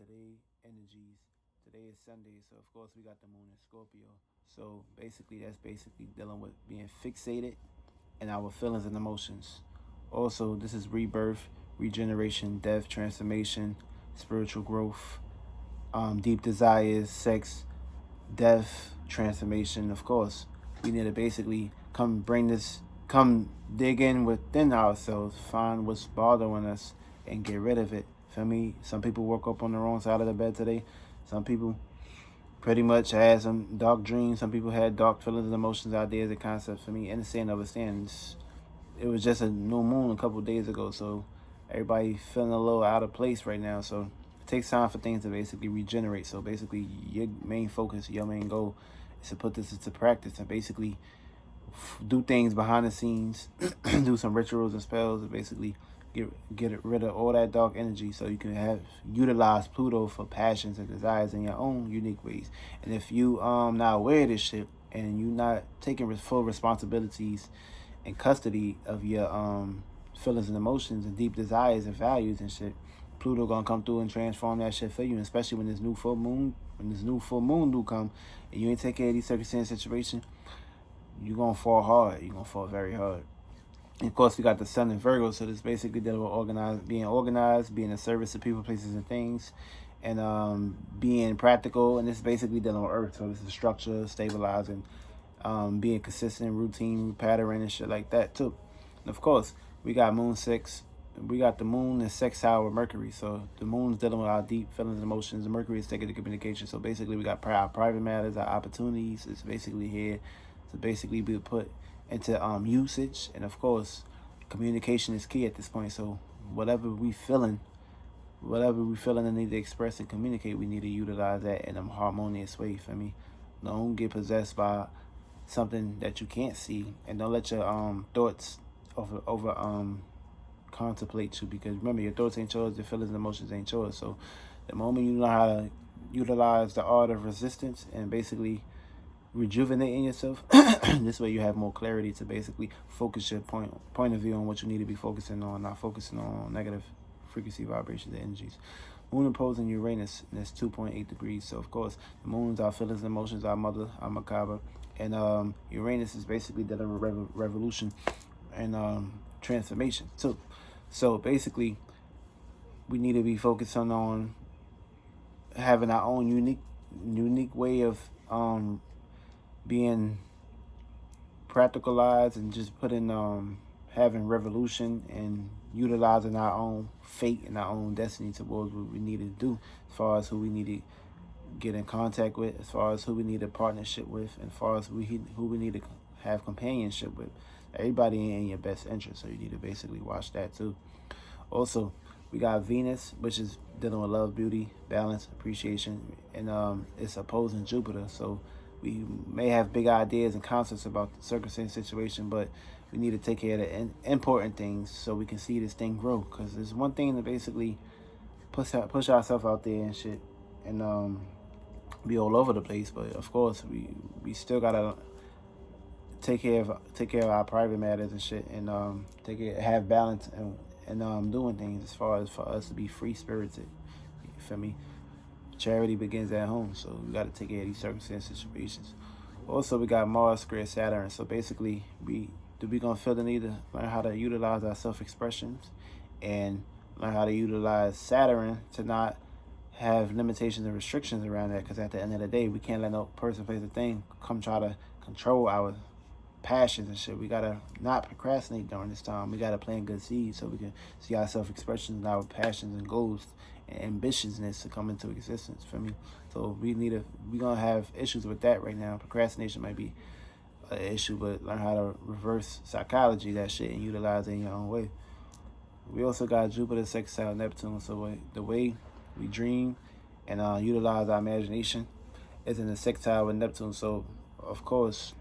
today energies. Today is Sunday, so of course we got the moon in Scorpio. So basically, that's basically dealing with being fixated and our feelings and emotions. Also, this is rebirth, regeneration, death, transformation, spiritual growth, deep desires, sex, death, transformation. Of course, we need to basically come dig in within ourselves, find what's bothering us, and get rid of it. For me, some people woke up on the wrong side of the bed today. Some people pretty much had some dark dreams. Some people had dark feelings and emotions, ideas, and concepts. For me, understand. It was just a new moon a couple of days ago, so everybody feeling a little out of place right now. So it takes time for things to basically regenerate. So basically, your main focus, your main goal, is to put this into practice and basically do things behind the scenes, do some rituals and spells, and basically get rid of all that dark energy, so you can utilize Pluto for passions and desires in your own unique ways. And if you not aware of this shit and you not taking full responsibilities and custody of your feelings and emotions and deep desires and values and shit, Pluto gonna come through and transform that shit for you. And especially when this new full moon do come, and you ain't take care of these circumstance situation, you're gonna fall hard. You're gonna fall very hard. And of course, we got the sun in Virgo, so this basically dealing with being of service to people, places, and things, and being practical. And this is basically dealing with Earth, so this is structure, stabilizing, being consistent, routine, pattern, and shit like that too. And of course, we got we got the moon in sextile with Mercury, so the moon's dealing with our deep feelings and emotions, and Mercury is taking the communication. So basically, we got our private matters, our opportunities. It's basically here to basically be put into usage. And of course, communication is key at this point. So whatever we feeling and need to express and communicate, we need to utilize that in a harmonious way. For me, don't get possessed by something that you can't see, and don't let your thoughts over contemplate you, because remember, your thoughts ain't yours, your feelings and emotions ain't yours. So the moment you know how to utilize the art of resistance and basically rejuvenating yourself, this way you have more clarity to basically focus your point of view on what you need to be focusing on, not focusing on negative frequency vibrations and energies. Moon opposing Uranus, and that's 2.8 degrees. So of course, the moon's our feelings and emotions, our mother, our macabre, and Uranus is basically dealing with revolution and transformation too. So basically, we need to be focusing on having our own unique way of being practicalized, and just having revolution and utilizing our own fate and our own destiny towards what we need to do, as far as who we need to get in contact with, as far as who we need a partnership with, and as far as who we need to have companionship with. Everybody ain't in your best interest, so you need to basically watch that too. Also, we got Venus, which is dealing with love, beauty, balance, appreciation, and it's opposing Jupiter. So we may have big ideas and concepts about the circumstance situation, but we need to take care of the important things so we can see this thing grow. Because there's one thing to basically push ourselves out there and shit, and be all over the place. But of course, we still gotta take care of our private matters and shit, and have balance and doing things, as far as for us to be free spirited. You feel me? Charity begins at home, so we got to take care of these circumstances, situations. Also, we got Mars square Saturn, so basically we gonna feel the need to learn how to utilize our self-expressions, and learn how to utilize Saturn to not have limitations and restrictions around that, because at the end of the day, we can't let no person, place, or thing come try to control our passions and shit. We gotta not procrastinate during this time. We gotta plant good seeds so we can see our self-expressions and our passions and goals and ambitiousness to come into existence. For me, so we gonna have issues with that right now. Procrastination might be an issue, but learn how to reverse psychology that shit and utilize it in your own way. We also got Jupiter sextile Neptune, so the way we dream and utilize our imagination is in the sextile with Neptune. So of course,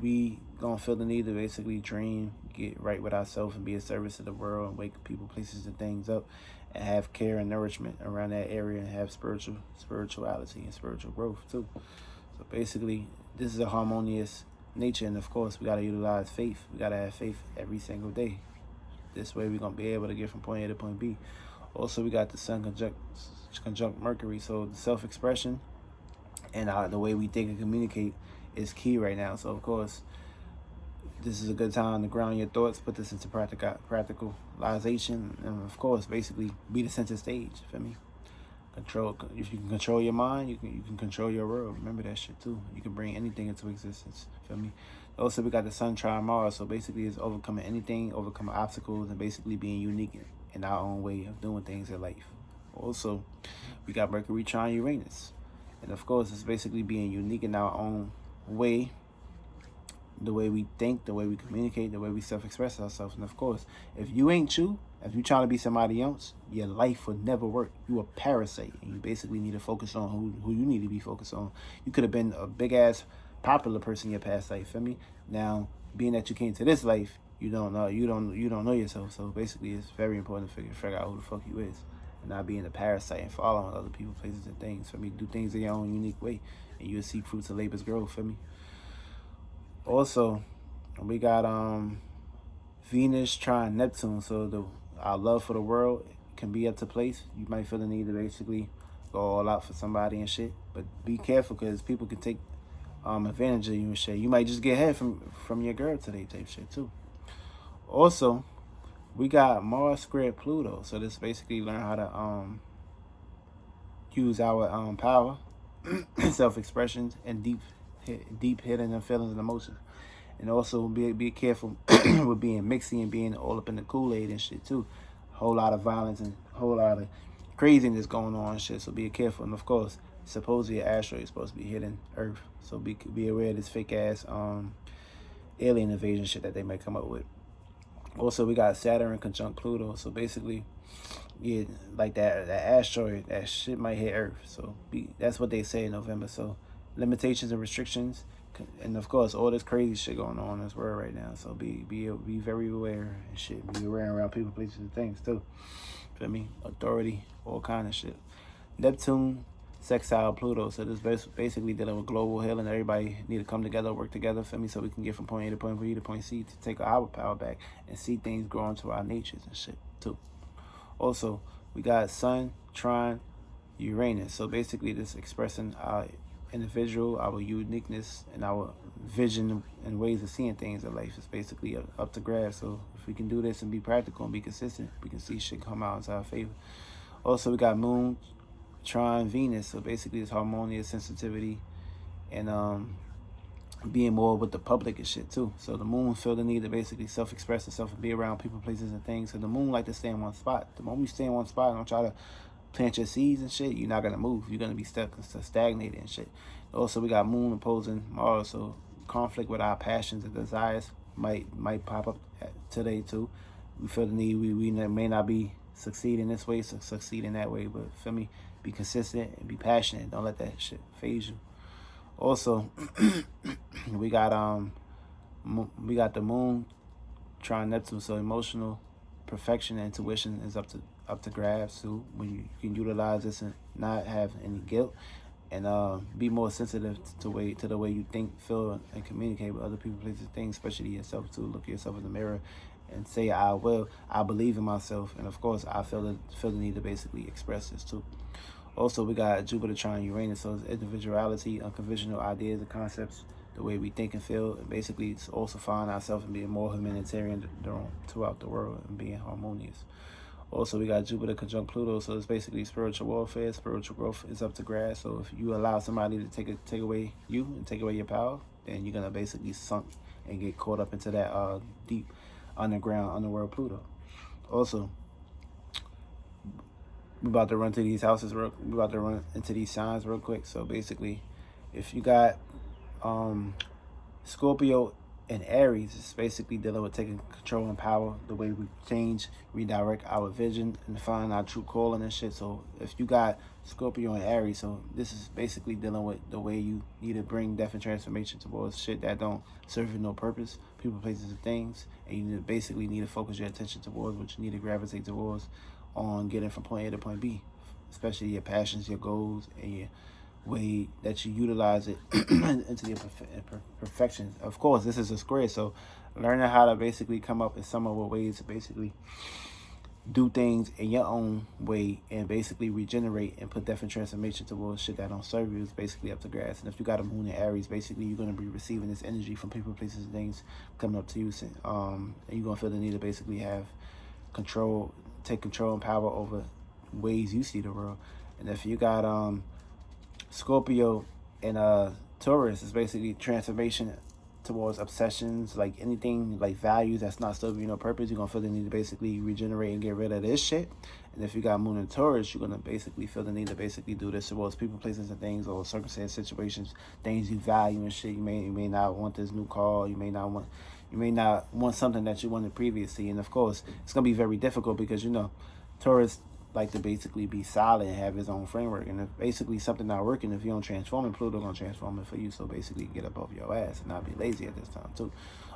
we gonna feel the need to basically dream, get right with ourselves, and be a service to the world, and wake people, places, and things up, and have care and nourishment around that area, and have spirituality and spiritual growth too. So basically, this is a harmonious nature, and of course, we gotta utilize faith. We gotta have faith every single day. This way, we're gonna be able to get from point A to point B. Also, we got the sun conjunct conjunct Mercury. So the self-expression and the way we think and communicate is key right now. So of course, this is a good time to ground your thoughts, put this into practicalization, and of course, basically be the center stage. Feel me? Control. If you can control your mind, you can control your world. Remember that shit too. You can bring anything into existence. Feel me? Also, we got the Sun trine Mars, so basically, it's overcoming anything, overcoming obstacles, and basically being unique in our own way of doing things in life. Also, we got Mercury trine Uranus, and of course, it's basically being unique in our own way. The way we think, the way we communicate, the way we self-express ourselves. And of course, if you ain't you, if you trying to be somebody else, your life would never work. You a parasite, and you basically need to focus on who you need to be focused on. You could have been a big-ass popular person in your past life, feel me? Now, being that you came to this life, you don't know yourself. So basically, it's very important to figure out who the fuck you is, and not being a parasite and following other people, places, and things. For me, do things in your own unique way, and you'll see fruits of labor's growth. For me. Also, we got Venus trine Neptune. So our love for the world can be up to place. You might feel the need to basically go all out for somebody and shit. But be careful, because people can take advantage of you and shit. You might just get head from your girl today type shit too. Also, we got Mars square Pluto. So this basically learn how to use our power, self-expressions, and deep hidden feelings and emotions. And also be careful with being mixy and being all up in the Kool-Aid and shit too. A whole lot of violence and a whole lot of craziness going on and shit. So be careful. And of course, supposedly an asteroid is supposed to be hitting Earth. So be aware of this fake ass alien invasion shit that they might come up with. Also, we got Saturn conjunct Pluto. So basically, yeah, like that asteroid, that shit might hit Earth. So that's what they say in November. So limitations and restrictions, and of course, all this crazy shit going on in this world right now. So be very aware and shit. Be aware around people, places, and things too. Feel me? Authority, all kind of shit. Neptune sextile Pluto. So this basically dealing with global healing. Everybody need to come together, work together. Feel me? So we can get from point A to point B to point C to take our power back and see things grow into our natures and shit too. Also, we got Sun trine Uranus. So basically, this expressing our individual, our uniqueness, and our vision and ways of seeing things in life is basically up to grab. So if we can do this and be practical and be consistent, we can see shit come out into our favor. Also, we got Moon trine Venus. So basically, it's harmonious sensitivity and being more with the public and shit too. So the moon feel the need to basically self-express itself and be around people, places, and things. So the moon like to stay in one spot. The moment you stay in one spot and don't try to plant your seeds and shit, you're not gonna move. You're gonna be stuck and stagnated and shit. Also, we got Moon opposing Mars, so conflict with our passions and desires might pop up today too. We feel the need. We may not be succeeding this way, so succeed in that way. But feel me, be consistent and be passionate. Don't let that shit phase you. Also, we got the Moon trine Neptune, so emotional perfection and intuition is up to grabs too, when you can utilize this and not have any guilt, and be more sensitive to the way you think, feel, and communicate with other people, places, things, especially yourself too. Look at yourself in the mirror and say, I believe in myself, and of course I feel the need to basically express this too. Also, we got Jupiter trine Uranus, so it's individuality, unconventional ideas and concepts, the way we think and feel, and basically it's also find ourselves and being more humanitarian throughout the world and being harmonious. Also, we got Jupiter conjunct Pluto, so it's basically spiritual warfare. Spiritual growth is up to grasp. So if you allow somebody to take away you and take away your power, then you're gonna basically sunk and get caught up into that deep underworld Pluto. Also, we're about to run to these houses we're about to run into these signs real quick. So basically, if you got Scorpio and Aries, it's basically dealing with taking control and power, the way we change, redirect our vision, and find our true calling and shit. So if you got Scorpio and Aries, so this is basically dealing with the way you need to bring death and transformation towards shit that don't serve you no purpose, people, places, and things, and you basically need to focus your attention towards what you need to gravitate towards on getting from point A to point B, especially your passions, your goals, and your way that you utilize it into your perfections. Of course, this is a square, so learning how to basically come up with some of the ways to basically do things in your own way and basically regenerate and put different transformation towards shit that don't serve you. Is basically up to grass. And if you got a moon in Aries, basically you're going to be receiving this energy from people, places, and things coming up to you. And you're going to feel the need to basically have control, take control and power over ways you see the world. And if you got Scorpio and Taurus, it's basically transformation towards obsessions, like anything like values that's not serving no purpose. You're gonna feel the need to basically regenerate and get rid of this shit. And if you got Moon in Taurus, you're gonna basically feel the need to basically do this towards people, places, and things, or circumstances, situations, things you value and shit. You may not want this new car. You may not want something that you wanted previously. And of course, it's gonna be very difficult because Taurus like to basically be solid and have his own framework. And if basically something not working, if you don't transform it, Pluto gonna transform it for you. So basically get up off your ass and not be lazy at this time too.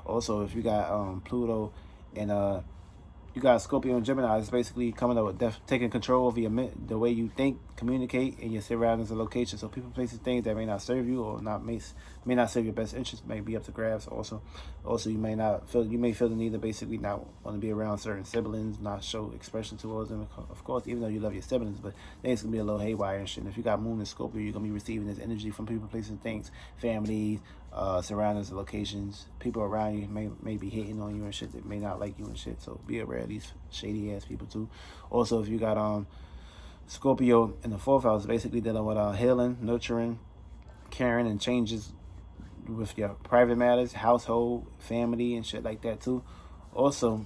Also, if you got Pluto and you got Scorpio and Gemini, it's basically coming up with taking control of the way you think, communicate, and your surroundings and location. So people, places, things that may not serve you or may not serve your best interest may be up to grabs. Also you may feel the need to basically not want to be around certain siblings, not show expression towards them. Of course, even though you love your siblings, but things can be a little haywire and shit. And if you got Moon and Scorpio, you're gonna be receiving this energy from people, places, things, families, surroundings and locations. People around you may be hating on you and shit. That may not like you and shit. So be aware of these shady ass people too. Also, if you got Scorpio in the fourth house, basically dealing with healing, nurturing, caring, and changes with your private matters, household, family, and shit like that too. Also,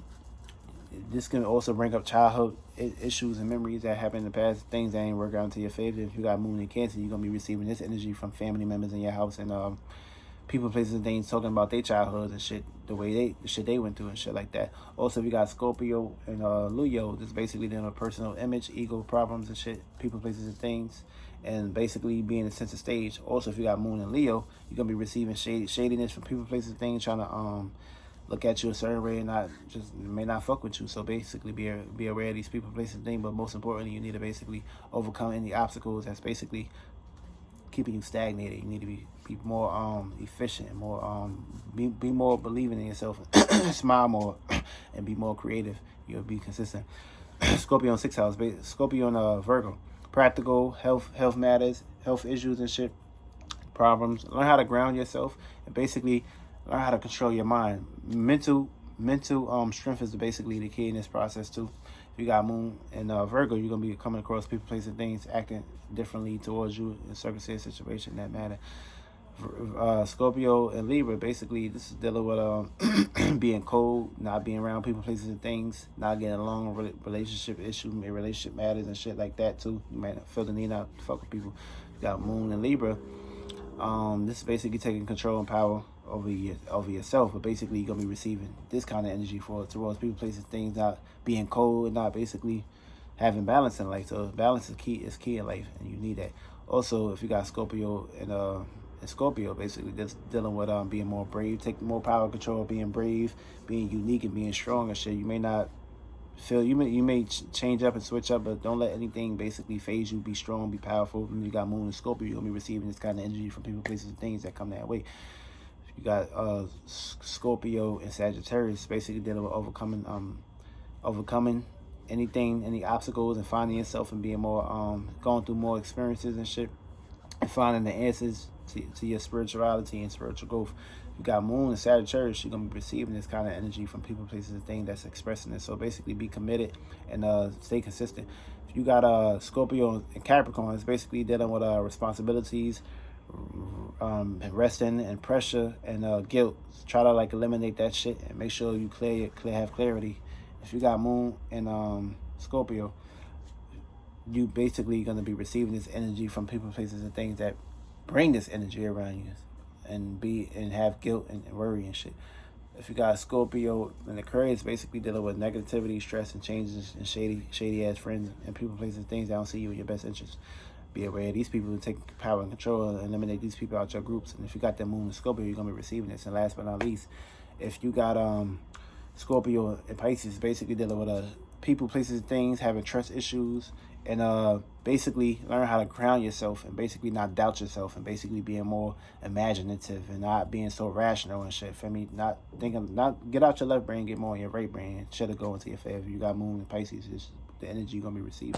this can also bring up childhood issues and memories that happened in the past, things that ain't work out into your favor. If you got Moon in Cancer, you're gonna be receiving this energy from family members in your house and people, places, and things talking about their childhoods and shit, the shit they went through and shit like that. Also, if you got Scorpio and Leo, this is basically dealing with personal image, ego problems and shit, people, places, and things, and basically being a center stage. Also, if you got Moon and Leo, you're gonna be receiving shadiness from people, places, and things, trying to look at you a certain way and may not fuck with you. So basically be aware of these people, places, and things, but most importantly, you need to basically overcome any obstacles that's basically keeping you stagnated. You need to be more efficient, more be more believing in yourself, smile more, and be more creative. You'll be consistent. Scorpio in 6th house, Scorpio and Virgo, practical health matters, health issues and shit, problems. Learn how to ground yourself and basically learn how to control your mind. Mental strength is basically the key in this process too. If you got Moon and Virgo, you're gonna be coming across people, places, and things, acting differently towards you in circumstance, situation that matter. Scorpio and Libra, basically this is dealing with being cold, not being around people, places, and things, not getting along, relationship issues, relationship matters and shit like that too. You might feel the need not to fuck with people. You got Moon and Libra. This is basically taking control and power over yourself, but basically you're gonna be receiving this kind of energy towards people, places, things, not being cold and not basically having balance in life. So balance is key in life, and you need that. Also, if you got Scorpio and Scorpio, basically just dealing with being more brave, taking more power control, being brave, being unique, and being strong and shit. You may not feel you may change up and switch up, but don't let anything basically phase you. Be strong, be powerful. When you got Moon and Scorpio, you're gonna be receiving this kind of energy from people, places, and things that come that way. If you got Scorpio and Sagittarius, basically dealing with overcoming any obstacles and finding yourself and being more going through more experiences and shit, and finding the answers to your spirituality and spiritual growth. You got Moon and Sagittarius, you're going to be receiving this kind of energy from people, places, and things that's expressing it. So basically be committed and stay consistent. If you got Scorpio and Capricorn, it's basically dealing with responsibilities, resting and pressure and guilt. Try to eliminate that shit and make sure you have clarity. If you got Moon and Scorpio, you basically going to be receiving this energy from people, places, and things that bring this energy around you and have guilt and worry and shit. If you got Scorpio and Aquarius, basically dealing with negativity, stress, and changes, and shady ass friends and people, places, and things that don't see you in your best interest. Be aware of these people who take power and control and eliminate these people out your groups. And if you got that Moon and Scorpio, you're gonna be receiving this. And last but not least, if you got Scorpio and Pisces, basically dealing with people, places, things, having trust issues, and basically learn how to ground yourself and basically not doubt yourself and basically being more imaginative and not being so rational and shit. For me, not thinking, not get out your left brain, get more in your right brain. Shit will go into your favor. You got moon and Pisces, it's the energy you're gonna be receiving.